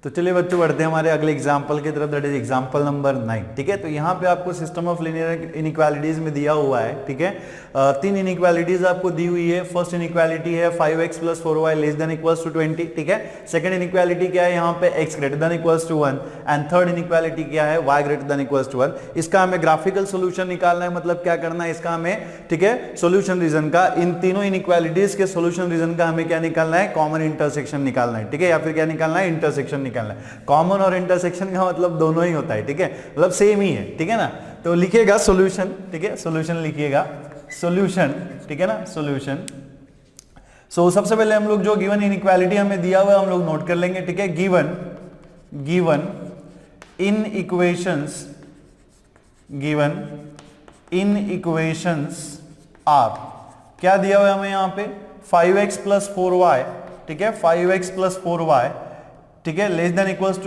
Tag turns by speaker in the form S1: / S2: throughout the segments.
S1: तो चलिए बच्चों बढ़ते हैं हमारे अगले एग्जाम्पल की तरफ, दैट इज एग्जाम्पल नंबर 9। ठीक है, तो यहाँ पे आपको सिस्टम ऑफ लीनियर इनइक्वालिटीज में दिया हुआ है। ठीक है, तीन इनइक्वालिटीज आपको दी हुई है। फर्स्ट इनइक्वालिटी है 5x + 4y <= 20। ठीक है, सेकंड इनइक्वालिटी क्या है यहाँ पे x > 1 एंड थर्ड इनइक्वालिटी क्या है y > 1। इसका हमें ग्राफिकल सोल्यूशन निकालना है, मतलब क्या करना है इसका हमें, ठीक है, सोल्यूशन रीजन का, इन तीनों इनइक्वालिटीज के सोल्यूशन रीजन का हमें क्या निकालना है, कॉमन इंटरसेक्शन निकालना है। ठीक है, या फिर क्या निकालना है, इंटरसेक्शन निकालना है। कॉमन और इंटरसेक्शन का मतलब दोनों ही होता है। ठीक है, मतलब सेम ही है। ठीक है ना, तो लिखिएगा सोल्यूशन। ठीक है, सोल्यूशन लिखिएगा, सोल्यूशन। ठीक है ना, सोल्यूशन। सो सबसे पहले हम लोग जो गिवन इनइक्वालिटी हमें दिया हुआ है हम लोग नोट कर लेंगे। ठीक है, गिवन इन इक्वेशंस आर, क्या दिया हुआ है हमें यहाँ पे, 5x + 4y। ठीक है, 5x + 4y, ठीक है, <=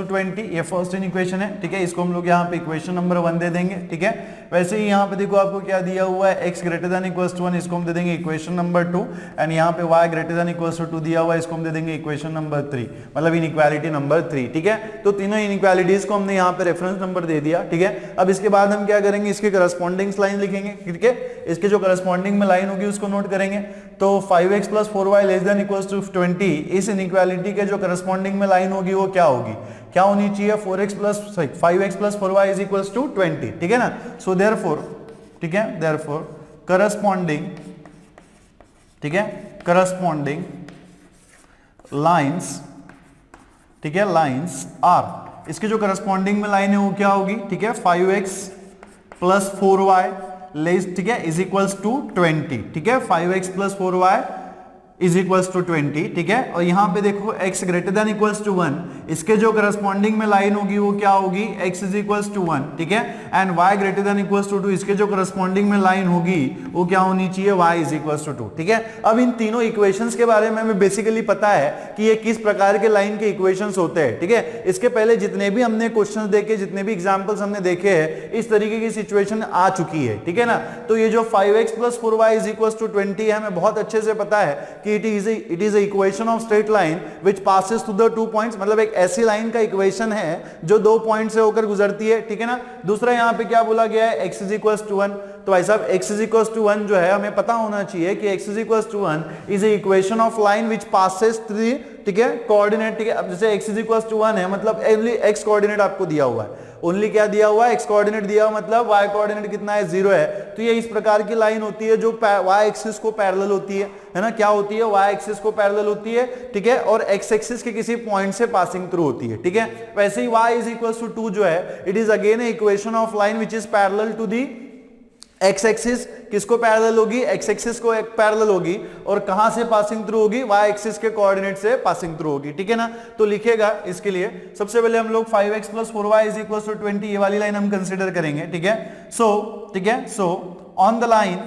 S1: 20। ये फर्स्ट इक्वेशन है। ठीक है, इसको हम लोग यहाँ पे इक्वेशन नंबर 1 दे देंगे। ठीक है, वैसे ही यहाँ पे देखो आपको क्या दिया हुआ है, x > 1, इसको हम दे देंगे इक्वेशन नंबर 2 एंड यहाँ पे y > 2 दिया हुआ है, इसको हम दे देंगे इक्वेशन नंबर 3, मतलब इनइक्वालिटी नंबर 3। ठीक है, तो तीनों इनइक्वालिटीज को हमने यहाँ पे रेफरेंस नंबर दे दिया। ठीक है, अब इसके बाद हम क्या करेंगे, इसके करस्पॉन्डिंग लाइन लिखेंगे। ठीक है, इसके जो करस्पॉन्डिंग में लाइन होगी उसको नोट करेंगे। तो 5x + 4y <= 20, इस इनइक्वालिटी के जो करस्पॉन्डिंग में लाइन होगी वो क्या होगी, क्या होनी चाहिए, 5x + 4y = 20। ठीक है ना, सो देयरफॉर, ठीक है, देयरफॉर करस्पॉन्डिंग, ठीक है, करस्पॉन्डिंग लाइंस, ठीक है, लाइंस आर, इसके जो करस्पॉन्डिंग में लाइन है वो क्या होगी, ठीक है, 5x + 4y, ठीक है, = 20। ठीक है, 5x + 4y = 20। ठीक है, और यहां पे देखो x > 1, इसके जो करस्पॉन्डिंग में लाइन होगी वो क्या होगी, x = 1। ठीक है, एंड y > 2, इसके जो करस्पॉन्डिंग में लाइन होगी वो क्या होनी चाहिए, y = 2। ठीक है, अब इन तीनों इक्वेशंस के बारे में हमें बेसिकली पता है कि ये किस प्रकार के लाइन के इक्वेशंस होते हैं। ठीक है, इसके पहले जितने भी हमने क्वेश्चंस देखे, जितने भी एग्जांपल्स हमने देखे हैं, इस तरीके की सिचुएशन आ चुकी है। ठीक है ना, तो ये जो 5x + 4y = 20 है, हमें बहुत अच्छे से पता है कि it is a equation of straight line which passes through the 2 points, मतलब एक ऐसी लाइन का इक्वेशन है जो 2 पॉइंट से होकर गुजरती है। ठीक है ना, दूसरा यहाँ पे क्या बोला गया है, x = 1, तो भाई साहब x = 1 जो है हमें पता होना चाहिए कि x = 1 is a equation of line which passes through, ठीक है, कोऑर्डिनेट। ठीक है, अब जैसे x = 1 है, मतलब ओनली x कोऑर्डिनेट आपको दिया हुआ है, ओनली क्या दिया हुआ है, x कोऑर्डिनेट दिया हुआ, मतलब y कोऑर्डिनेट कितना है, 0 है। तो ये इस प्रकार की लाइन होती है जो y एक्सिस को पैरेलल होती है ना, क्या होती है, y एक्सिस को पैरेलल होती है। ठीक है, और x एक्सिस के किसी पॉइंट से पासिंग थ्रू होती है। ठीक है, वैसे ही y = 2 जो है, it is again a equation of line which is parallel to the x axis, किसको पैरेलल होगी, x एक्सिस को पैरेलल होगी, और कहां से पासिंग थ्रू होगी, y एक्सिस के कोऑर्डिनेट से पासिंग थ्रू होगी। ठीक है ना, तो लिखेगा इसके लिए सबसे पहले हम लोग 5x + 4y = 20, ये वाली लाइन हम कंसीडर करेंगे। ठीक है, सो ठीक है, so on the line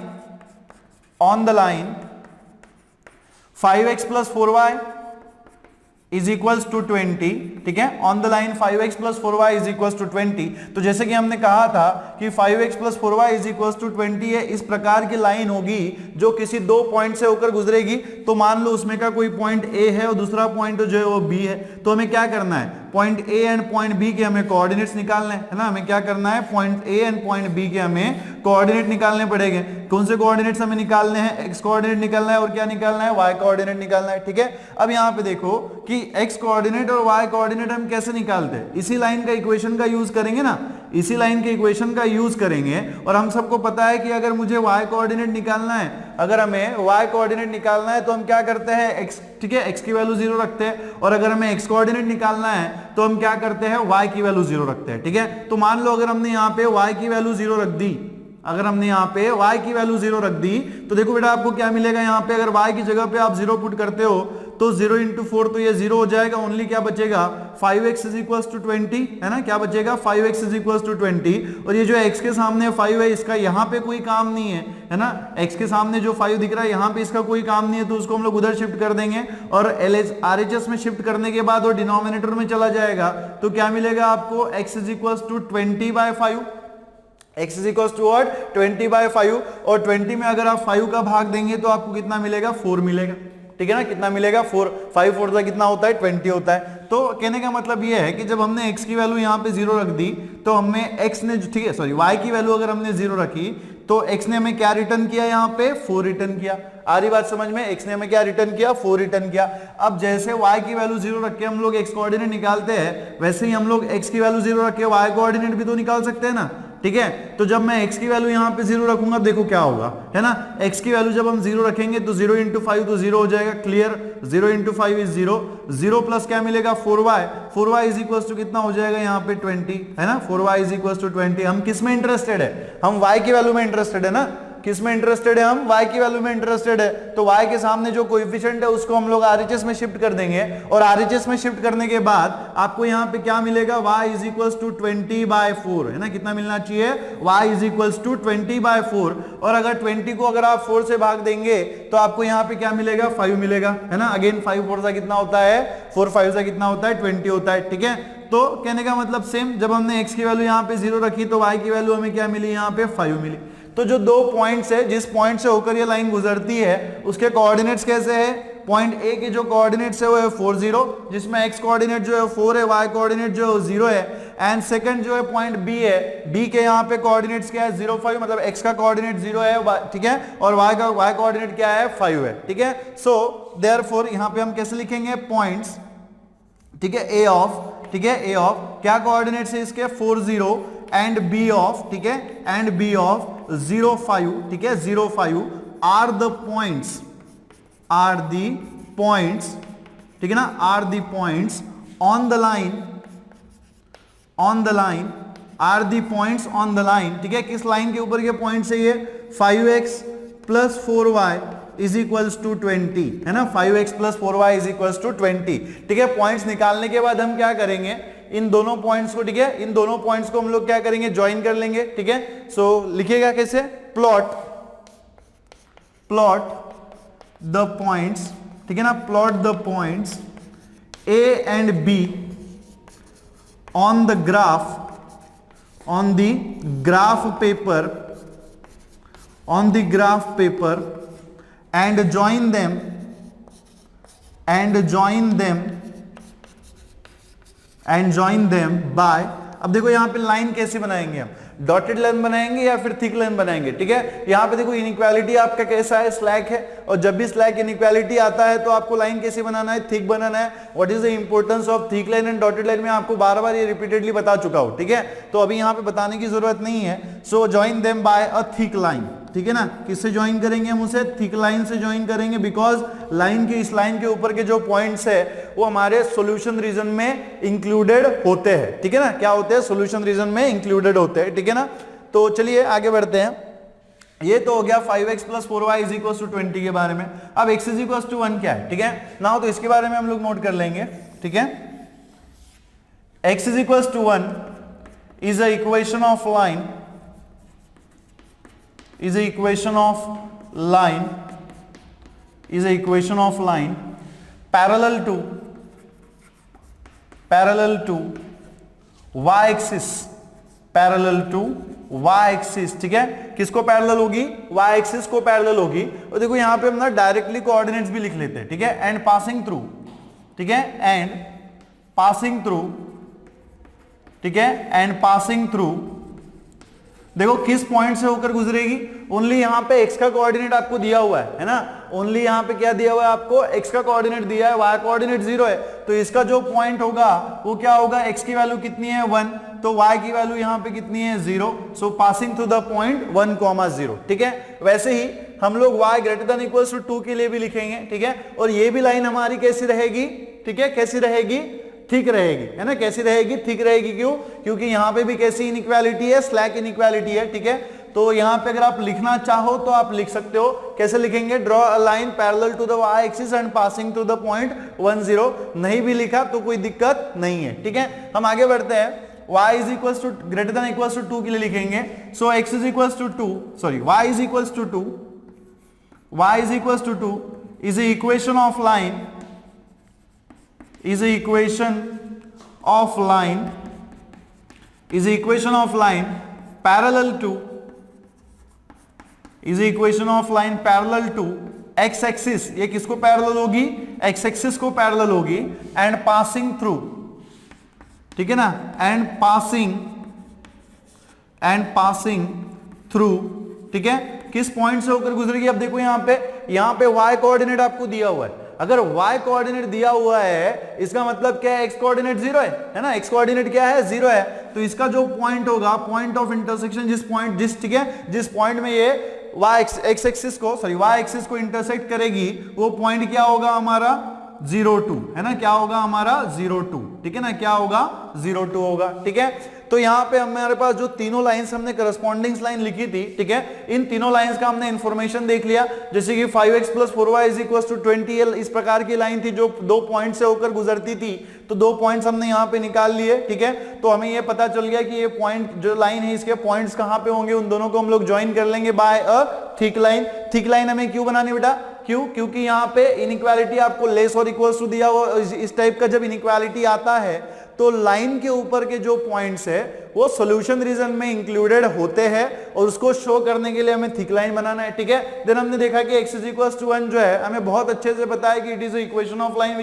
S1: 5x + 4y = 20। ठीक है, on the line 5x + 4y = 20। तो जैसे कि हमने कहा था कि 5x + 4y = 20 है, इस प्रकार की लाइन होगी जो किसी 2 पॉइंट से होकर गुजरेगी। तो मान लो उसमें का कोई पॉइंट A है और दूसरा पॉइंट जो है वो B है, तो हमें क्या करना है, point A and point B के हमें कोऑर्डिनेट्स निकालने हैं, है ना, हमें क्या करना है, point A and point B के हमें कोऑर्डिनेट निकालने पड़ेंगे। कौन से कोऑर्डिनेट्स हमें निकालने हैं, x कोऑर्डिनेट निकालना है और क्या निकालना है, y कोऑर्डिनेट निकालना है। ठीक है, अब यहाँ पे देखो कि x कोऑर्डिनेट और y कोऑर्डिनेट हम कैसे निकालते हैं, इसी लाइन का इक्वेशन का यूज करेंगे ना, इसी लाइन के इक्वेशन का यूज करेंगे। और हम सबको पता है कि अगर मुझे y कोऑर्डिनेट निकालना है, अगर हमें y कोऑर्डिनेट निकालना है तो हम क्या करते हैं, x, ठीक है, x की वैल्यू 0 रखते हैं, और अगर हमें x कोऑर्डिनेट निकालना है तो हम क्या करते हैं, y की वैल्यू 0 रखते हैं। ठीक है, तो मान लो अगर हमने यहाँ पे y की वैल्यू 0 रख दी, अगर हमने यहाँ पे y की वैल्यू 0 रख दी, तो देखो बेटा आपको क्या मिलेगा, यहाँ पे अगर y की जगह पे आप 0 पुट करते हो तो 0 × 4 तो ये 0 हो जाएगा, ओनली क्या बचेगा, 5x = 20, है ना, क्या बचेगा, 5x = 20। और ये जो x के सामने 5 है, इसका यहाँ पे कोई काम नहीं है ना, x के सामने जो 5 दिख रहा है यहाँ पे इसका कोई काम नहीं है, तो उसको हम लोग उधर शिफ्ट कर देंगे और RHS में शिफ्ट करने के बाद वो डिनोमिनेटर में चला जाएगा। तो क्या मिलेगा आपको, x = 20/5, x = 20/5, और 20 में अगर आप 5 का भाग देंगे तो आपको कितना मिलेगा, 4 मिलेगा। ठीक है ना, कितना मिलेगा 4, 5 4 का कितना होता है 20 होता है। तो कहने का मतलब ये है कि जब हमने x की वैल्यू यहाँ पे 0 रख दी तो हमें x ने, ठीक है सॉरी y की वैल्यू अगर हमने 0 रखी तो x ने हमें क्या रिटर्न किया, यहाँ पे 4 रिटर्न किया। आ रही बात समझ में, x ने हमें क्या रिटर्न किया, 4 रिटर्न किया। अब जैसे y की वैल्यू 0 रख के हम लोग x कोऑर्डिनेट निकालते हैं, वैसे ही हम लोग x की वैल्यू 0 रख के y कोऑर्डिनेट भी तो निकाल सकते हैं ना, ठीक है। तो जब मैं x की वैल्यू यहाँ पे 0 रखूंगा, देखो क्या होगा, है ना, x की वैल्यू जब हम 0 रखेंगे तो 0 इंटू 5 तो 0 हो जाएगा, क्लियर, 0 इंटू 5 इज 0, 0 प्लस क्या मिलेगा 4y इज इक्वल टू कितना हो जाएगा यहाँ पे 20, है ना, 4y इज इक्वल टू 20। हम किस में इंटरेस्टेड है, हम y की वैल्यू में इंटरेस्टेड है ना, किस में इंटरेस्टेड है, हम y की वैल्यू में इंटरेस्टेड है। तो y के सामने जो कोएफिशिएंट है उसको हम लोग RHS में शिफ्ट कर देंगे, और RHS में शिफ्ट करने के बाद आपको यहाँ पे क्या मिलेगा, y इज इक्वल टू 20/4, है ना, कितना मिलना चाहिए, y इज इक्वल टू 20/4, और अगर 20 को अगर आप 4 से भाग देंगे तो आपको यहाँ पे क्या मिलेगा, 5 मिलेगा, है ना। अगेन 5 4 का कितना होता है, 4 5 का कितना होता है 20 होता है, ठीक है। तो कहने का मतलब सेम, जब हमने x की वैल्यू यहाँ पे 0 रखी तो y की वैल्यू हमें क्या मिली, यहाँ पे 5 मिली। तो जो दो पॉइंट्स है, जिस पॉइंट से होकर ये लाइन गुजरती है उसके कोऑर्डिनेट्स कैसे है, पॉइंट ए के जो कोऑर्डिनेट्स है वो है 4 0, जिसमें x कोऑर्डिनेट जो है 4 है, y कोऑर्डिनेट जो है 0 है, एंड सेकंड जो है पॉइंट बी है, बी के यहाँ पे कोऑर्डिनेट्स क्या है 0 5, मतलब x का कोऑर्डिनेट 0 है, ठीक है, और y कोऑर्डिनेट क्या है 5 है, ठीक है। सो देयरफॉर यहाँ पे हम कैसे लिखेंगे, पॉइंट्स, ठीक है, ए ऑफ, ठीक है, ए ऑफ क्या कोऑर्डिनेट्स है इसके 4 0 एंड बी ऑफ, ठीक है, एंड बी ऑफ 0 5, ठीक है, 0 5 आर द पॉइंट्स, ठीक है ना, are the points on the line, are the points on the line, ठीक है, किस लाइन के ऊपर के पॉइंट्स है ये, 5x plus 4y is equals to 20, है ना, 5x plus 4y is equals to 20, ठीक है। पॉइंट्स निकालने के बाद हम क्या करेंगे, इन दोनों पॉइंट्स को, ठीक है, इन दोनों पॉइंट्स को हम लोग क्या करेंगे, ज्वाइन कर लेंगे, ठीक है। सो लिखिएगा कैसे, प्लॉट द पॉइंट्स, ठीक है ना, plot the points a and b on the graph paper and join them by, अब देखो यहां पे लाइन कैसे बनाएंगे हम, डॉटेड लाइन बनाएंगे या फिर थिक लाइन बनाएंगे, ठीक है। यहां पे देखो इनइक्वालिटी आपका कैसा है, स्लैक है, और जब भी स्लैक इनइक्वालिटी आता है तो आपको लाइन कैसे बनाना है, थिक बनाना है। What is the importance of thick line and dotted line में आपको बार बार ये रिपीटेडली बता चुका हूं, ठीक है, तो अभी यहां पे बताने की जरूरत नहीं है। सो join them by a thick line, ठीक है ना, किससे ज्वाइन करेंगे हम उसे, थिक लाइन से ज्वाइन करेंगे, बिकॉज लाइन के, इस लाइन के ऊपर के जो पॉइंट्स है वो हमारे सॉल्यूशन रीजन में इंक्लूडेड होते हैं, ठीक है ना, क्या होते हैं, सॉल्यूशन रीजन में इंक्लूडेड होते हैं, ठीक है ना। तो चलिए आगे बढ़ते हैं। ये तो हो गया 5x plus 4y is equal to 20 के बारे में। अब x इज इक्वल टू 1 क्या है, ठीक है ना, तो इसके बारे में हम लोग नोट कर लेंगे, ठीक है। x is equal to 1 is a equation of line, is a equation of line parallel to y axis, ठीक है, किसको पैरेलल होगी, y axis को पैरेलल होगी। और देखो यहां पे हम ना डायरेक्टली कोऑर्डिनेट्स भी लिख लेते हैं, ठीक है, एंड पासिंग थ्रू, ठीक है, एंड पासिंग थ्रू देखो किस पॉइंट से होकर गुजरेगी, ओनली यहां पे x का कोऑर्डिनेट आपको दिया हुआ है ना, ओनली यहां पे क्या दिया हुआ है आपको, x का कोऑर्डिनेट दिया है, y कोऑर्डिनेट 0 है, तो इसका जो पॉइंट होगा वो क्या होगा, x की वैल्यू कितनी है 1, तो y की वैल्यू यहां पे कितनी है 0, so passing through the point 1, 0, ठीक है। वैसे ही हम लोग y greater than equal to 2 के लिए भी लिखेंगे, ठीक है, और ये भी लाइन हमारी कैसी रहेगी, ठीक है, कैसी रहेगी, थिक रहेगी, है ना, कैसी रहेगी, थिक रहेगी, क्यों, क्योंकि यहां पे भी कैसी इनइक्वालिटी है, स्लैक इनइक्वालिटी है, ठीक है। तो यहां पे अगर आप लिखना चाहो तो आप लिख सकते हो, कैसे लिखेंगे, draw a line parallel to the y axis and passing through the point 1 0, नहीं भी लिखा तो कोई दिक्कत नहीं है, ठीक है। हम आगे बढ़ते हैं, y is equal to greater than equal to 2 के लिए लिखेंगे, so x is equal to 2, sorry y is equal to 2 is a equation of line, is a equation of line parallel to x axis ये किसको parallel होगी, x axis को parallel होगी, and passing through, ठीक है ना, and passing through, ठीक है, किस पॉइंट से होकर गुजरेगी। अब देखो यहां पे y कोऑर्डिनेट आपको दिया हुआ है। अगर y कोऑर्डिनेट दिया हुआ है इसका मतलब क्या है, x कोऑर्डिनेट 0 है ना, x कोऑर्डिनेट क्या है 0 है, तो इसका जो पॉइंट होगा, पॉइंट ऑफ इंटरसेक्शन, ठीक है, जिस पॉइंट में ये y एक्सिस को इंटरसेक्ट करेगी वो पॉइंट क्या होगा हमारा 0,2 है ना, क्या होगा हमारा 0,2, ठीक है ना, क्या होगा 0,2 होगा, ठीक है। तो यहां पे हमारे पास जो तीनों लाइंस हमने करस्पॉन्डिंग लाइन लिखी थी, ठीक है, इन तीनों लाइंस का हमने इंफॉर्मेशन देख लिया, जैसे कि 5x + 4y = 20l इस प्रकार की लाइन थी जो 2 पॉइंट से होकर गुजरती थी, तो 2 पॉइंट्स हमने यहां पे निकाल लिए, ठीक है। तो हमें ये पता चल गया कि ये पॉइंट जो लाइन है इसके पॉइंट्स कहां पे होंगे, उन दोनों को हम लोग ज्वाइन कर लेंगे by a thick line. Thick line हमें क्यों बनानी बेटा, क्योंकि यहां पे इनइक्वालिटी आपको लेस और इक्वल्स टू दिया हुआ, इस टाइप का जब इनइक्वालिटी आता है तो लाइन के ऊपर के जो पॉइंट्स है वो सॉल्यूशन रीजन में इंक्लूडेड होते हैं, और उसको शो करने के लिए हमें थिक लाइन बनाना है, ठीक है। देन हमने देखा कि x = 1 जो है हमें बहुत अच्छे से पता है कि it is equation of line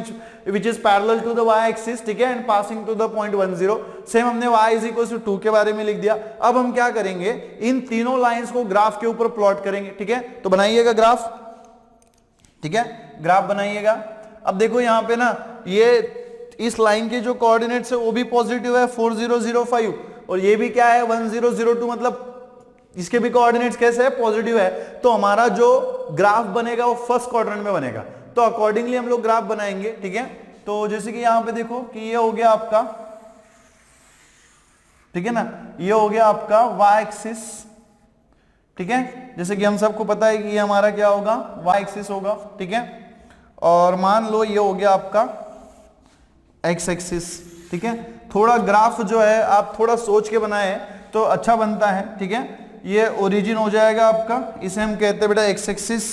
S1: which is parallel to the y axis, ठीक है, and passing to the point 1 0। Same हमने y = 2 के बारे में लिख दिया। अब हम क्या करेंगे, इन तीनों लाइंस को ग्राफ के ऊपर प्लॉट करेंगे, ठीक है। तो बनाइएगा ग्राफ, ठीक है, ग्राफ बनाइएगा। अब देखो यहां पे ना ये इस लाइन के जो कोऑर्डिनेट्स है वो भी पॉजिटिव है 4 0 0 5, और ये भी क्या है 1 0 0 2, मतलब इसके भी कोऑर्डिनेट्स कैसे है, पॉजिटिव है। तो हमारा जो ग्राफ बनेगा वो फर्स्ट क्वाड्रेंट में बनेगा, तो अकॉर्डिंगली हम लोग ग्राफ बनाएंगे, ठीक है। तो जैसे कि यहां पे देखो कि ये हो गया आपका, ठीक है ना, ये हो गया आपका y एक्सिस, ठीक है, जैसे कि हम सबको पता है कि ये हमारा क्या होगा y एक्सिस होगा, ठीक है। और मान लो ये हो गया आपका x एक्सिस, ठीक है। थोड़ा ग्राफ जो है आप थोड़ा सोच के बनाए तो अच्छा बनता है, ठीक है। ये ओरिजिन हो जाएगा आपका, इसे हम कहते हैं बेटा x एक्सिस,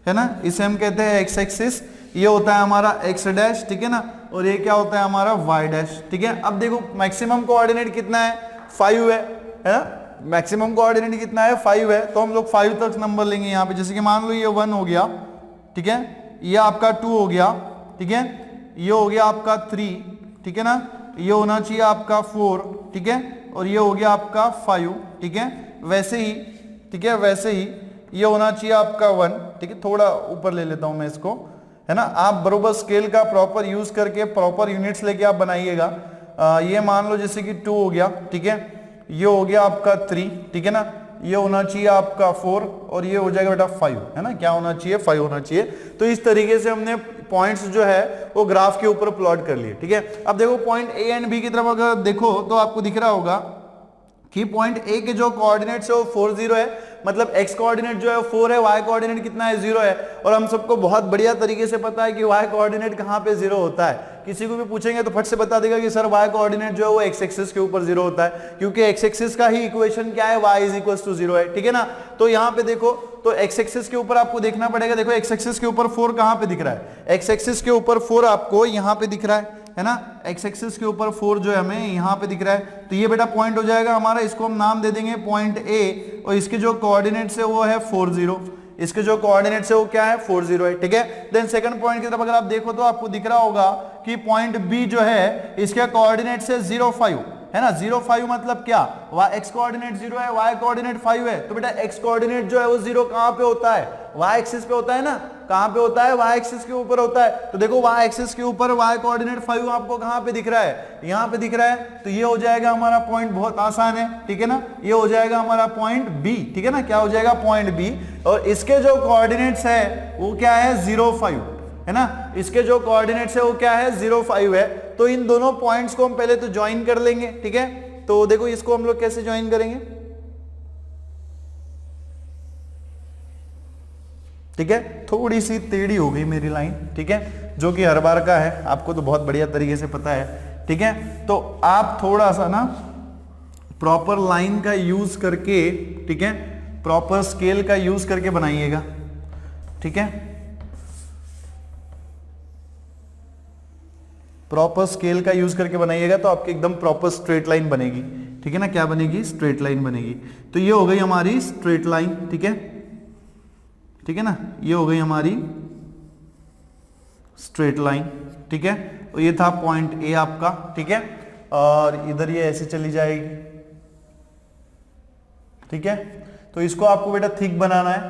S1: है ना, इसे हम कहते हैं x एक्सिस, ये होता है हमारा x डैश, ठीक है ना, और ये क्या होता है हमारा y डैश, ठीक है। अब देखो मैक्सिमम कोऑर्डिनेट कितना है 5 है ना, मैक्सिमम कोऑर्डिनेट कितना है 5 है, तो हम लोग 5 तक नंबर लेंगे यहाँ पे। जैसे कि मान लो ये 1 हो गया, ठीक है, ये आपका 2 हो गया, ठीक है, ये हो गया आपका 3, ठीक है ना, ये होना चाहिए आपका 4, ठीक है, और ये हो गया आपका 5, ठीक है, वैसे ही, ठीक है, वैसे ही ये होना चाहिए आपका 1, ठीक है। थोड़ा ऊपर ले लेता हूं मैं इसको, है ना, आप बरोबर स्केल का प्रॉपर यूज करके प्रॉपर यूनिट्स लेके आप बनाइएगा। ये मान लो जैसे कि 2 हो गया, ठीक है, ये हो गया आपका 3, ठीक है ना, ये होना चाहिए आपका 4, और ये हो जाएगा बेटा 5, है ना, क्या होना चाहिए 5 होना चाहिए। तो इस तरीके से हमने पॉइंट्स जो है वो ग्राफ के ऊपर प्लॉट कर लिए, ठीक है। अब देखो पॉइंट ए एंड बी की तरफ अगर देखो तो आपको दिख रहा होगा कि पॉइंट ए के जो कोऑर्डिनेट्स है वो 4 0 है, मतलब x कोऑर्डिनेट जो है 4 है, y कोऑर्डिनेट कितना है 0 है, और हम सबको बहुत बढ़िया तरीके से पता है कि y कोऑर्डिनेट कहाँ पे 0 होता है। किसी को भी पूछेंगे तो फट से बता देगा कि सर y कोऑर्डिनेट जो है वो x एक्सिस के ऊपर 0 होता है, क्योंकि x एक्सिस का ही इक्वेशन क्या है y = 0 है, ठीक है ना। तो यहाँ पे देखो तो x एक्सिस के ऊपर आपको देखना पड़ेगा, देखो x एक्सिस के ऊपर 4 कहाँ पे दिख रहा है, x एक्सिस के ऊपर 4 आपको यहाँ पे दिख रहा है ना, x एक्सिस के ऊपर 4 जो है हमें यहाँ पे दिख रहा है। तो ये बेटा पॉइंट हो जाएगा हमारा, इसको हम नाम दे देंगे पॉइंट ए, और इसके जो कोऑर्डिनेट्स है वो है 4 0, इसके जो कोऑर्डिनेट्स है वो क्या है 4 0 है, ठीक है। देन सेकंड पॉइंट की तरफ अगर आप देखो तो आपको दिख रहा होगा कि पॉइंट बी जो है इसके कोऑर्डिनेट्स है 0 5, है ना, 0 5 मतलब क्या, x कोऑर्डिनेट 0 है, y कोऑर्डिनेट 5 है, तो बेटा x कोऑर्डिनेट जो है वो 0 कहां पे होता है, y एक्सिस पे होता है ना, कहां पे होता है, y एक्सिस के ऊपर होता है। तो देखो y एक्सिस के ऊपर y कोऑर्डिनेट 5 आपको कहां पे दिख रहा है, यहां पे दिख रहा है, तो ये हो जाएगा हमारा पॉइंट, बहुत आसान है, ठीक है ना, ये हो जाएगा हमारा पॉइंट बी, ठीक है ना, क्या हो जाएगा पॉइंट बी। और इसके जो कोऑर्डिनेट्स है वो क्या है 0 5, है ना, इसके जो कोऑर्डिनेट्स है वो क्या है 0 5 है। तो इन दोनों पॉइंट्स को हम पहले तो ज्वाइन कर लेंगे, ठीक है। तो देखो इसको हम लोग कैसे ज्वाइन करेंगे, ठीक है, थोड़ी सी टेढ़ी हो गई मेरी लाइन, ठीक है, जो कि हर बार का है, आपको तो बहुत बढ़िया तरीके से पता है, ठीक है। तो आप थोड़ा सा ना प्रॉपर लाइन का यूज करके, ठीक है, प्रॉपर स्केल का यूज करके बनाइएगा, ठीक है, प्रॉपर स्केल का यूज करके बनाइएगा तो आपकी एकदम प्रॉपर स्ट्रेट लाइन बनेगी, ठीक है ना, क्या बनेगी, स्ट्रेट लाइन बनेगी। तो ये हो गई हमारी स्ट्रेट लाइन, ठीक है, ठीक है ना, ये हो गई हमारी स्ट्रेट लाइन, ठीक है। और ये था पॉइंट ए आपका, ठीक है, और इधर ये ऐसे चली जाएगी, ठीक है। तो इसको आपको बेटा थिक बनाना है,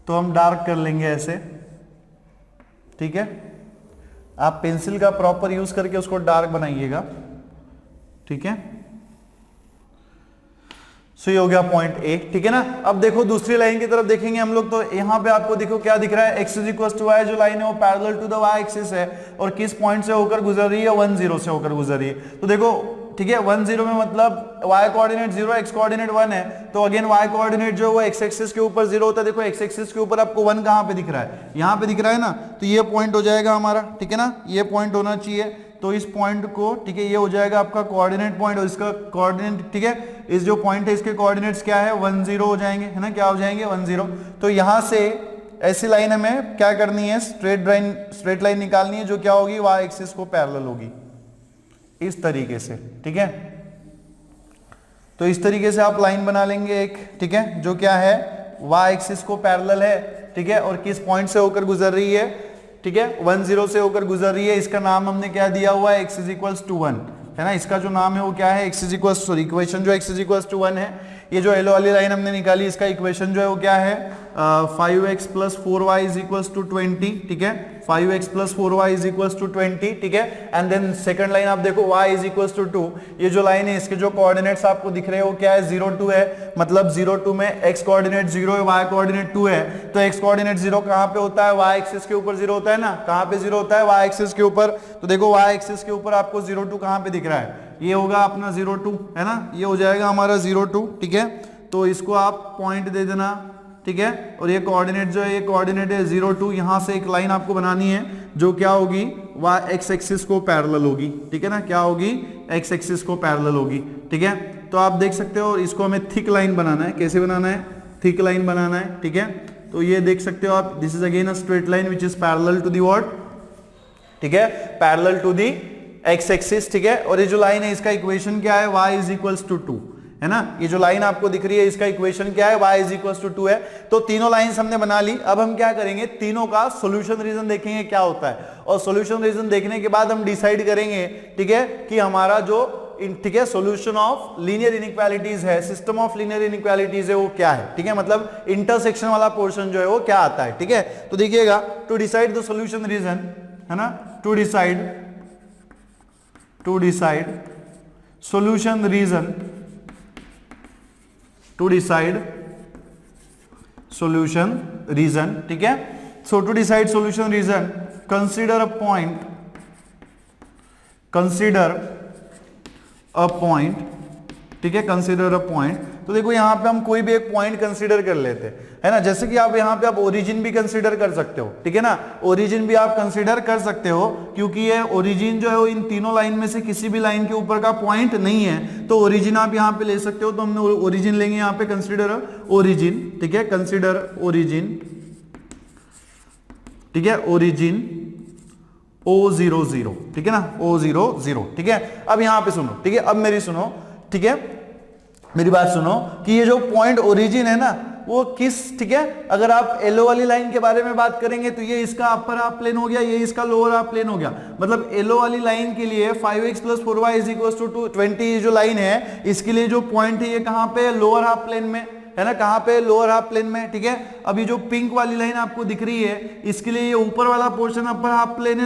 S1: तो हम डार्क कर लेंगे ऐसे, ठीक है। आप पेंसिल का प्रॉपर यूज करके उसको डार्क बनाइएगा, ठीक है। सो ये हो गया पॉइंट ए, ठीक है ना। अब देखो दूसरी लाइन की तरफ देखेंगे हम लोग, तो यहां पे आपको देखो क्या दिख रहा है, x = y जो लाइन है वो parallel to the y axis है, और किस पॉइंट से होकर गुजर रही है, 1 0 से होकर गुजर रही है। तो देखो, ठीक है, 1 0 में मतलब y कोऑर्डिनेट 0, x कोऑर्डिनेट 1 है, तो अगेन y कोऑर्डिनेट जो वो x एक्सिस के ऊपर 0 होता है। देखो x एक्सिस के ऊपर आपको 1 कहां पे दिख रहा है, यहां पे दिख रहा है ना, तो ये पॉइंट हो जाएगा हमारा, ठीक है ना, ये पॉइंट होना चाहिए। तो इस पॉइंट को, ठीक है, ये हो जाएगा आपका कोऑर्डिनेट पॉइंट, और इसका कोऑर्डिनेट, ठीक है, इस जो पॉइंट है इसके कोऑर्डिनेट्स क्या है, 1 0 हो जाएंगे, है ना, क्या हो जाएंगे, 1 0। तो यहां से ऐसी लाइन हमें क्या करनी है, स्ट्रेट लाइन निकालनी है, जो क्या होगी, y एक्सिस को पैरेलल होगी, इस तरीके से, ठीक है। तो इस तरीके से आप लाइन बना लेंगे एक, ठीक है, जो क्या है, y एक्सिस को पैरेलल है, ठीक है, और किस पॉइंट से होकर गुजर रही है, ठीक है, 1 0 से होकर गुजर रही है। इसका नाम हमने क्या दिया हुआ है, x = 1, है ना, इसका जो नाम है वो क्या है, इक्वेशन जो x = 1 है। ये जो येलो वाली लाइन हमने निकाली, इसका इक्वेशन जो है वो क्या है, 5x + 4y = 20, ठीक है, 5x + 4y = 20, ठीक है। एंड देन सेकंड लाइन आप देखो, y = 2, ये जो लाइन है इसके जो कोऑर्डिनेट्स आपको दिख रहे हैं वो क्या है, 0 2 है, मतलब 0 2 में x कोऑर्डिनेट 0 है, y कोऑर्डिनेट 2 है। तो x कोऑर्डिनेट 0 कहां पे होता है, y एक्सिस के ऊपर 0 होता है ना, कहां पे 0 होता है, y एक्सिस के ऊपर। तो देखो y एक्सिस के ऊपर आपको 0 2 कहां पे दिख रहा है, ये होगा अपना 0 2, है ना, ये हो जाएगा हमारा 0 2, ठीक है। तो इसको आप पॉइंट दे देना, ठीक है, और ये कोऑर्डिनेट जो है, ये कोऑर्डिनेट है 0 2, यहां से एक लाइन आपको बनानी है जो क्या होगी, x एक्सिस को पैरेलल होगी, ठीक है ना, क्या होगी, x एक्सिस को पैरेलल होगी, ठीक है। तो आप देख सकते हो, इसको हमें थिक लाइन बनाना है, कैसे बनाना है, थिक लाइन बनाना है, ठीक है। तो ये देख सकते हो आप, this is again a straight line which is parallel to the what, ठीक है, parallel to the x axis, ठीक है। और ये जो लाइन है इसका इक्वेशन क्या है, y = 2, है ना, ये जो लाइन आपको दिख रही है इसका इक्वेशन क्या है, y = 2 है। तो तीनों लाइंस हमने बना ली। अब हम क्या करेंगे, तीनों का सॉल्यूशन रीजन देखेंगे क्या होता है, और सॉल्यूशन रीजन देखने के बाद हम डिसाइड करेंगे, ठीक है, कि हमारा जो, ठीक है, सॉल्यूशन ऑफ लीनियर इनइक्वालिटीज है, सिस्टम ऑफ लीनियर इनइक्वालिटीज है वो क्या है, ठीक है, मतलब इंटरसेक्शन वाला पोर्शन जो है वो क्या आता है, ठीक है। तो देखिएगा, to decide the solution region, है ना, to decide solution region, to decide solution region, ठीक है। So to decide solution region, consider a point, ठीक है, कंसीडर अ पॉइंट। तो देखो यहां पे हम कोई भी एक पॉइंट कंसीडर कर लेते हैं, है ना, जैसे कि आप यहां पे आप ओरिजिन भी कंसीडर कर सकते हो, ठीक है ना, ओरिजिन भी आप कंसीडर कर सकते हो, क्योंकि ये ओरिजिन जो है वो इन तीनों लाइन में से किसी भी लाइन के ऊपर का पॉइंट नहीं है, तो ओरिजिन आप यहां पे ले सकते हो। तो हमने ओरिजिन लेंगे यहां पे, कंसीडर ओरिजिन, ठीक है, कंसीडर ओरिजिन, ठीक है, ओरिजिन O0 0, ठीक है ना, O0 0, ठीक है। अब यहां पे सुनो, ठीक है, अब मेरी सुनो, ठीक है, मेरी बात सुनो, कि ये जो पॉइंट ओरिजिन है ना वो किस, ठीक है, अगर आप येलो वाली लाइन के बारे में बात करेंगे तो ये इसका अपर हाफ प्लेन हो गया, ये इसका लोअर हाफ प्लेन हो गया। मतलब येलो वाली लाइन के लिए 5x + 4y = 20 जो लाइन है, इसके लिए जो पॉइंट है ये कहां पे, लोअर हाफ प्लेन में, है ना, कहां पे, लोअर हाफ प्लेन में, ठीक है। अभी जो पिंक वाली लाइन आपको दिख रही है, इसके लिए ये ऊपर वाला पोर्शन अपर हाफ प्लेन है,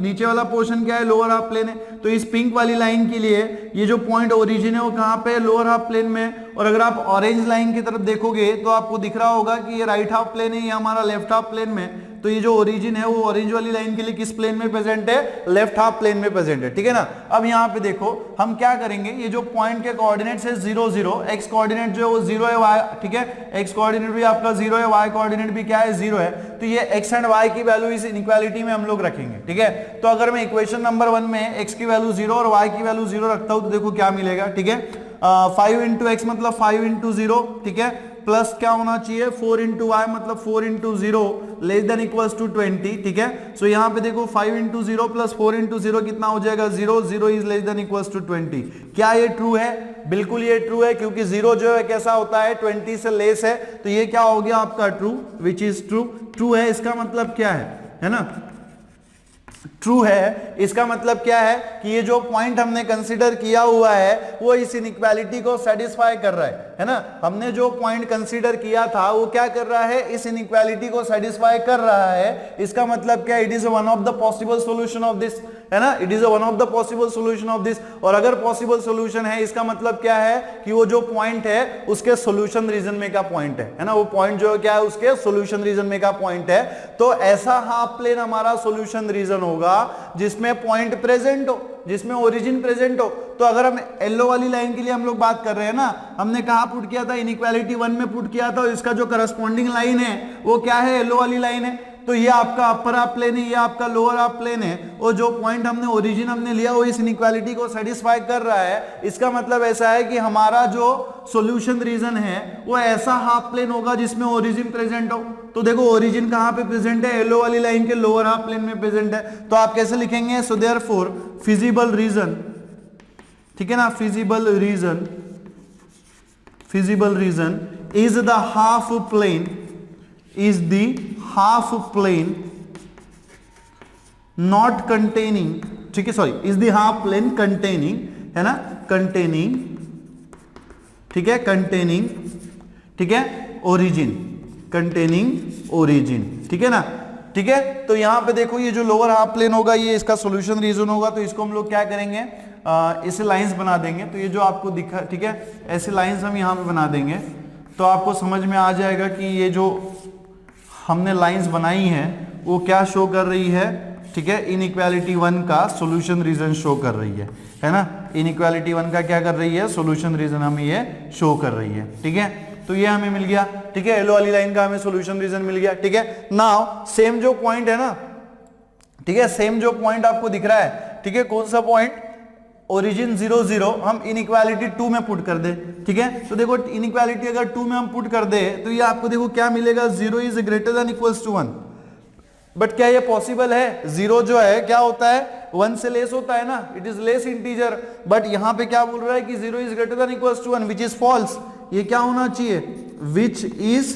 S1: नीचे वाला पोर्शन क्या है, लोअर हाफ प्लेन है। तो इस पिंक वाली लाइन के लिए ये जो पॉइंट ओरिजिन है वो कहां पे, लोअर हाफ प्लेन में। और अगर आप ऑरेंज लाइन की तरफ देखोगे तो आपको दिख रहा होगा कि ये राइट हाफ प्लेन है, ये हमारा लेफ्ट हाफ प्लेन में। तो ये जो ओरिजिन है वो ऑरेंज वाली लाइन के लिए किस प्लेन में प्रेजेंट है, लेफ्ट हाफ प्लेन में प्रेजेंट है, ठीक है ना। अब यहाँ पे देखो हम क्या करेंगे, ये जो पॉइंट के कोऑर्डिनेट्स है 0 0, x कोऑर्डिनेट जो है वो 0 है, y, ठीक है, x कोऑर्डिनेट भी आपका 0 है, y कोऑर्डिनेट भी क्या है, 0 है। तो ये x एंड y की वैल्यू इस इनइक्वालिटी में हम लोग रखेंगे, ठीक है। तो अगर मैं इक्वेशन नंबर 1 में x की वैल्यू 0 और y की वैल्यू 0 रखता हूं तो देखो क्या मिलेगा, ठीक है, 5 × x मतलब 5 × 0, ठीक है, प्लस क्या होना चाहिए 4 इंटू वाई, मतलब 4 into 0 less than equals to 20, ठीक है। सो यहाँ पे देखो 5 इंटू 0 प्लस 4 इंटू 0 कितना हो जाएगा 0, 0 is less than equals to 20। क्या ये ट्रू है? बिल्कुल ये ट्रू है, क्योंकि 0 जो है कैसा होता है 20 से लेस है, तो ये क्या हो गया आपका true, which is true. True है इसका मतलब क्या है ना, ट्रू है इसका मतलब क्या है कि ये जो पॉइंट हमने कंसीडर किया हुआ है वो इस इनइक्वालिटी को सेटिस्फाई कर रहा है ना। हमने जो पॉइंट कंसीडर किया था वो क्या कर रहा है, इस इनइक्वालिटी को सेटिस्फाई कर रहा है। इसका मतलब क्या, it is one of the possible solution of this, है ना, it is one of the possible solution of this. और अगर पॉसिबल सॉल्यूशन है इसका मतलब क्या है कि वो जो पॉइंट है उसके सॉल्यूशन रीजन में का पॉइंट है ना, वो पॉइंट जो क्या है उसके सॉल्यूशन रीजन में का पॉइंट है। तो ऐसा हाफ प्लेन हमारा सॉल्यूशन रीजन होगा जिसमें पॉइंट प्रेजेंट हो, जिसमें ओरिजिन प्रेजेंट हो। तो अगर हम येलो वाली लाइन के लिए हम लोग बात कर रहे हैं ना, हमने कहा पुट किया था, इनइक्वालिटी 1 में पुट किया था, इसका जो करस्पॉन्डिंग लाइन है वो क्या है, येलो वाली लाइन है। तो ये आपका अपर हाफ प्लेन है, ये आपका लोअर हाफ प्लेन है, और जो पॉइंट हमने ओरिजिन हमने लिया वो इस इनइक्वालिटी को सेटिस्फाई कर रहा है। इसका मतलब ऐसा है कि हमारा जो सॉल्यूशन रीजन है वो ऐसा हाफ प्लेन होगा जिसमें ओरिजिन प्रेजेंट हो। तो देखो ओरिजिन कहां पे प्रेजेंट है, येलो वाली लाइन के लोअर हाफ प्लेन में प्रेजेंट है। तो आप कैसे लिखेंगे, सो देयरफॉर फिजिबल रीजन, ठीक है ना, feasible region is the half plane, is the half plane not containing, ठीक है, sorry, is the half plane containing, है ना, containing, ठीक है, containing, ठीक है, origin, containing origin, ठीक है ना, ठीक है। तो यहां पे देखो ये जो लोअर हाफ प्लेन होगा ये इसका सॉल्यूशन रीजन होगा। तो इसको हम लोग क्या करेंगे, ऐसे लाइंस बना देंगे। तो ये जो आपको दिखा, ठीक है, ऐसे लाइंस हम यहां पे बना देंगे तो आपको समझ में आ जाएगा कि ये जो हमने लाइंस बनाई हैं वो क्या शो कर रही है, ठीक है, इनइक्वालिटी 1 का सॉल्यूशन रीजन शो कर रही है ना। इनइक्वालिटी 1 का क्या कर रही है, सॉल्यूशन रीजन हमें ये शो कर रही है, ठीक है। तो ये हमें मिल गया, ठीक है, येलो वाली लाइन का हमें सॉल्यूशन रीजन मिल गया, ठीक है। नाउ सेम जो पॉइंट है ना, ठीक है, सेम जो पॉइंट आपको दिख रहा है, ठीक है, कौन सा पॉइंट, ओरिजिन 0 0, हम इनइक्वालिटी 2 में पुट कर दे, ठीक है। तो देखो इनइक्वालिटी अगर 2 में हम पुट कर दे तो ये आपको देखो क्या मिलेगा, 0 is greater than equals to 1। But क्या ये पॉसिबल है, 0 जो है क्या होता है 1 से लेस होता है ना, it is less integer. But यहां पे क्या बोल रहा है कि 0 is greater than equals to 1, which is false. ये क्या होना चाहिए, विच इज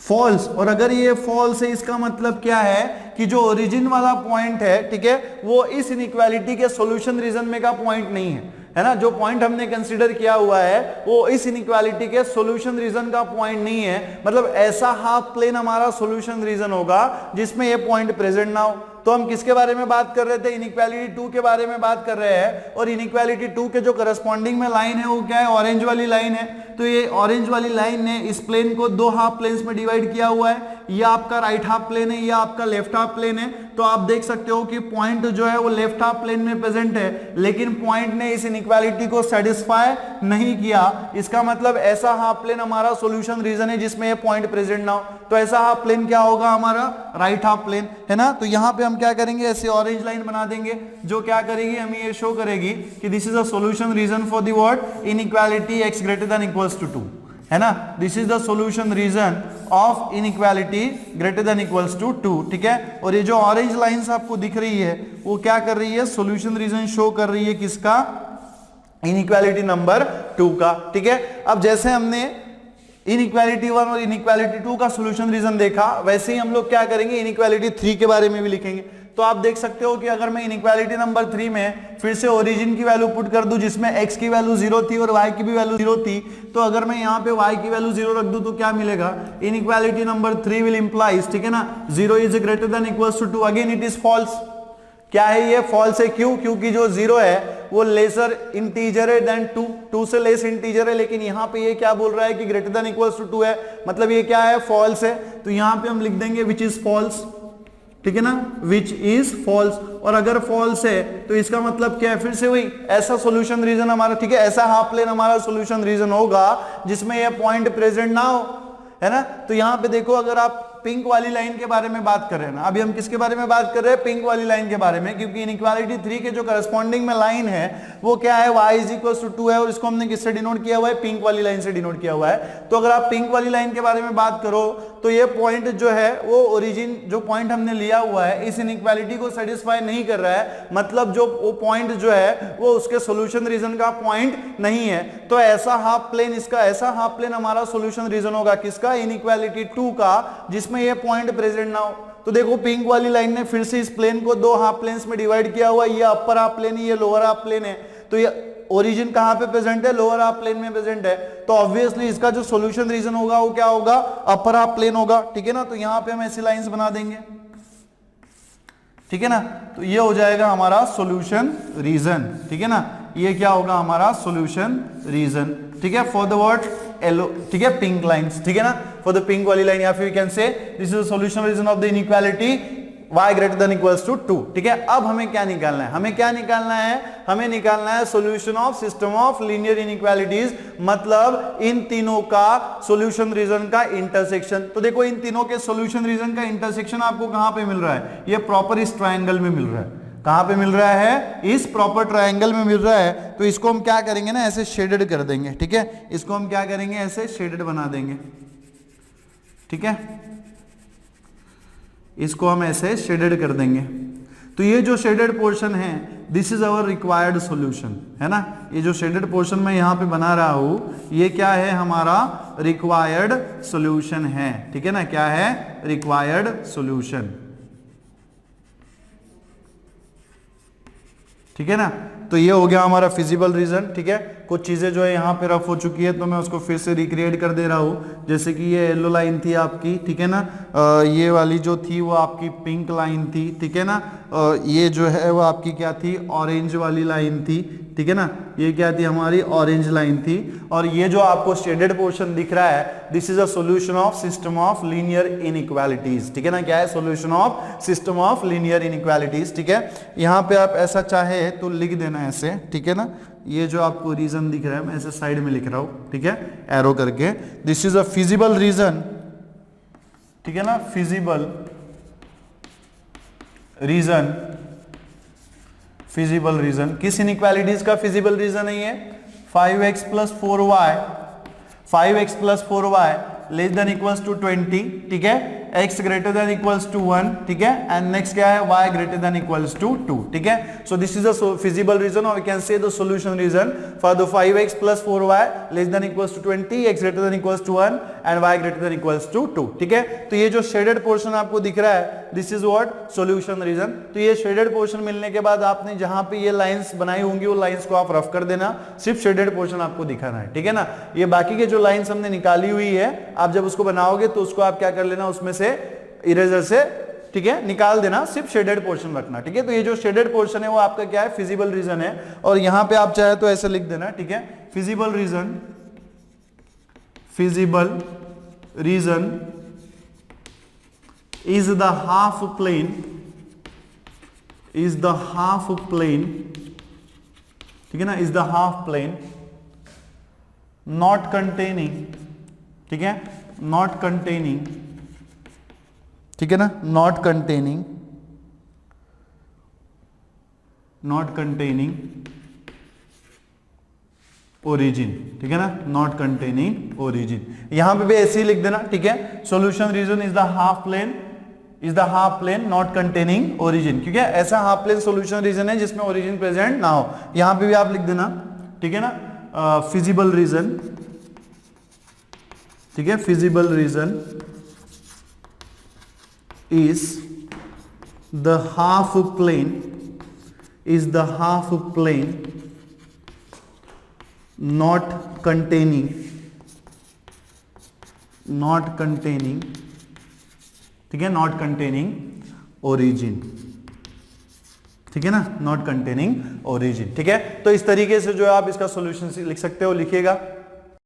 S1: फॉल्स। और अगर ये फॉल्स है इसका मतलब क्या है कि जो ओरिजिन वाला पॉइंट है, ठीक है, वो इस इनइक्वालिटी के सॉल्यूशन रीजन में का पॉइंट नहीं है ना। जो पॉइंट हमने कंसीडर किया हुआ है वो इस इनइक्वालिटी के सॉल्यूशन रीजन का पॉइंट नहीं है। मतलब ऐसा हाफ प्लेन हमारा सॉल्यूशन रीजन होगा जिसमें ये पॉइंट प्रेजेंट ना हो। तो हम किसके बारे में बात कर रहे थे, इनइक्वालिटी 2 के बारे में बात कर रहे हैं। और इनइक्वालिटी 2 के जो करस्पॉन्डिंग में लाइन है वो क्या है, ऑरेंज वाली लाइन है। तो ये ऑरेंज वाली लाइन ने इस प्लेन को 2 हाफ प्लेन्स में डिवाइड किया हुआ है। ये आपका राइट हाफ प्लेन है, ये आपका लेफ्ट हाफ प्लेन है। तो आप देख सकते हो कि पॉइंट जो है वो लेफ्ट हाफ प्लेन में प्रेजेंट है, लेकिन पॉइंट ने इस इनइक्वालिटी को सेटिस्फाई नहीं किया। इसका मतलब ऐसा हाफ प्लेन हमारा सॉल्यूशन रीजन है जिसमें ये पॉइंट प्रेजेंट ना हो। तो ऐसा हाफ प्लेन क्या होगा, हमारा राइट हाफ प्लेन, है ना। तो यहां पे हम क्या करेंगे, ऐसे ऑरेंज लाइन बना देंगे जो क्या करेगी, हमें ये शो करेगी कि this is a solution region for the what, inequality x greater than equals to 2, है ना। This is the solution region of inequality greater than equals to 2, ठीक है। और ये जो ऑरेंज लाइंस आपको दिख रही है वो क्या कर रही है, सॉल्यूशन रीजन शो कर रही है किसका, इनइक्वालिटी नंबर 2 का, ठीक है। अब जैसे हमने इनइक्वालिटी 1 और इनइक्वालिटी 2 का सॉल्यूशन रीजन देखा, वैसे ही हम लोग क्या करेंगे, इनइक्वालिटी 3 के बारे में भी लिखेंगे। तो आप देख सकते हो कि अगर मैं इनइक्वालिटी नंबर 3 में फिर से ओरिजिन की वैल्यू पुट कर दूं जिसमें x की वैल्यू 0 थी और y की भी वैल्यू 0 थी, तो अगर मैं यहाँ पे y की वैल्यू 0 रख दूं तो क्या मिलेगा, इनइक्वालिटी नंबर 3 विल इंप्लाइज, ठीक है ना, 0 is greater than equals to 2, again it is false. क्या है ये, फॉल्स है। क्यों, क्योंकि जो 0 है वो लेसर इंटीजर है देन 2 से लेस इंटीजर है। लेकिन यहाँ पे ये क्या बोल रहा है कि ग्रेटर देन इक्वल्स टू 2 है, मतलब ये क्या है, फॉल्स है। तो यहाँ पे हम लिख देंगे विच इज फॉल्स, ठीक है ना, विच इज फॉल्स। और अगर फॉल्स है तो इसका मतलब क्या है, फिर से वही ऐसा सॉल्यूशन रीजन हमारा, ठीक है, ऐसा हाफ प्लेन हमारा सॉल्यूशन रीजन होगा जिसमें यह पॉइंट प्रेजेंट ना हो, है ना। तो यहां पे देखो अगर आप पिंक वाली लाइन के बारे में बात कर रहे हैं ना, अभी हम किसके बारे में बात कर रहे हैं, पिंक वाली लाइन के बारे में, क्योंकि इनइक्वालिटी 3 के जो करस्पॉन्डिंग में लाइन है वो क्या है, y = 2 है, और इसको हमने किससे डिनोट किया हुआ है, पिंक वाली लाइन से डिनोट किया हुआ है। तो अगर आप पिंक वाली लाइन के बारे में बात करो तो ये पॉइंट जो है वो ओरिजिन जो पॉइंट हमने लिया हुआ है इस इनइक्वालिटी को सेटिस्फाई नहीं कर रहा है, मतलब जो वो पॉइंट जो है वो उसके सॉल्यूशन रीजन का पॉइंट नहीं है। तो ऐसा हाफ प्लेन, इसका ऐसा हाफ प्लेन हमारा सॉल्यूशन रीजन होगा किसका, इनइक्वालिटी 2 का, जिसमें ये पॉइंट प्रेजेंट ना हो। तो देखो पिंक वाली लाइन ने फिर से इस प्लेन को दो हाफ प्लेन्स में डिवाइड किया हुआ, ये अपर हाफ प्लेन है, ये लोअर हाफ प्लेन है। तो ये ओरिजिन कहां पे प्रेजेंट है, लोअर हाफ प्लेन में प्रेजेंट है। तो ऑब्वियसली इसका जो सॉल्यूशन रीजन होगा वो क्या होगा, अपर हाफ प्लेन होगा, ठीक है ना। तो यहां पे हम ऐसी लाइंस बना देंगे, ठीक है ना। तो ये हो जाएगा हमारा सॉल्यूशन रीजन, ठीक है ना। ये क्या होगा हमारा सॉल्यूशन रीजन, ठीक है, फॉर द वर्ड येलो, ठीक है, पिंक लाइंस, ठीक है ना, फॉर द पिंक वाली लाइन, या फिर we can say this is the solution region of the inequality y > 2, ठीक है। अब हमें क्या निकालना है, हमें क्या निकालना है, हमें निकालना है solution of system of linear inequalities, मतलब इन तीनों का सॉल्यूशन रीजन का इंटरसेक्शन। तो देखो इन तीनों के सॉल्यूशन रीजन का इंटरसेक्शन आपको कहां पे मिल रहा है, ये प्रॉपर इस ट्रायंगल में मिल रहा है। कहां पे मिल रहा है, इस प्रॉपर ट्रायंगल में मिल रहा है। तो इसको हम क्या करेंगे ना, ऐसे शेडेड कर देंगे, ठीक है। इसको हम क्या करेंगे, ऐसे शेडेड बना देंगे, ठीक है। इसको हम ऐसे शेडेड कर देंगे। तो ये जो शेडेड पोर्शन है this is our required solution, है ना। ये जो शेडेड पोर्शन मैं यहां पे बना रहा हूं ये क्या है, हमारा रिक्वायर्ड सॉल्यूशन है, ठीक है ना। क्या है, रिक्वायर्ड सॉल्यूशन, ठीक है ना। तो ये हो गया हमारा फिजिबल रीजन, ठीक है। कुछ चीजें जो है यहाँ पे रफ हो चुकी है तो मैं उसको फिर से रिक्रिएट कर दे रहा हूँ। जैसे कि ये येलो लाइन थी आपकी, ठीक है ना, ये वाली जो थी वो आपकी पिंक लाइन थी, ठीक है ना। ये जो है वो आपकी क्या थी, ऑरेंज वाली लाइन थी, ठीक है ना। ये क्या थी, हमारी ऑरेंज लाइन थी। और ये जो आपको शेडेड पोर्शन दिख रहा है this is a solution of system of linear inequalities, ठीक है ना। क्या है, solution of system of linear inequalities, ठीक है। यहाँ पे आप ऐसा चाहे तो लिख देना ऐसे, ठीक है ना। ये जो आपको रीजन दिख रहा है मैं ऐसे साइड में लिख रहा हूं, ठीक है, एरो करके। This is a feasible reason, ठीक है ना, फिजिबल रीजन, फिजिबल रीजन किस इनइक्वालिटीज का फिजिबल रीजन है ये, 5x + 4y, 5x + 4y <= 20, ठीक है, x > 1, ठीक है, एंड नेक्स्ट क्या है, y > 2, ठीक है। So this is a feasible region और we can say the solution region for the 5x + 4y <= 20, x > 1 and y > 2, ठीक है। तो ये जो शेडेड पोर्शन आपको दिख रहा है this is what, solution region. तो ये शेडेड पोर्शन मिलने के बाद आपने जहां पे ये लाइंस बनाई होंगी वो लाइंस को आप रफ कर देना, सिर्फ शेडेड पोर्शन आपको दिखाना है, ठीक है ना। ये बाकी के जो लाइंस हमने निकाली हुई है आप जब उसको बनाओगे तो उसको आप क्या कर लेना, उसमें से इरेजर से, ठीक है, निकाल देना, सिर्फ शेडेड पोर्शन रखना, ठीक है। तो ये जो शेडेड पोर्शन है वो आपका क्या है, फिजिबल रीजन है। और यहां पे आप चाहे तो ऐसे लिख देना, ठीक है, feasible region, feasible region is the half plane, is the half plane, ठीक है ना, is the half plane not containing, ठीक है, not containing, ठीक है ना, not containing, not containing origin, ठीक है ना, not containing origin। यहां पे भी ऐसे ही लिख देना, ठीक है, solution region is the half plane, is the half plane not containing origin, क्योंकि ऐसा हाफ प्लेन सॉल्यूशन रीजन है जिसमें ओरिजिन प्रेजेंट ना हो। यहां पे भी आप लिख देना, ठीक है ना, फिजिबल रीजन, ठीक है, feasible region is the half plane, is the half plane not containing, not containing, ठीक है, नॉट कंटेनिंग ओरिजिन, ठीक है ना, नॉट कंटेनिंग ओरिजिन, ठीक है। तो इस तरीके से जो है आप इसका सॉल्यूशन लिख सकते हो, लिखिएगा।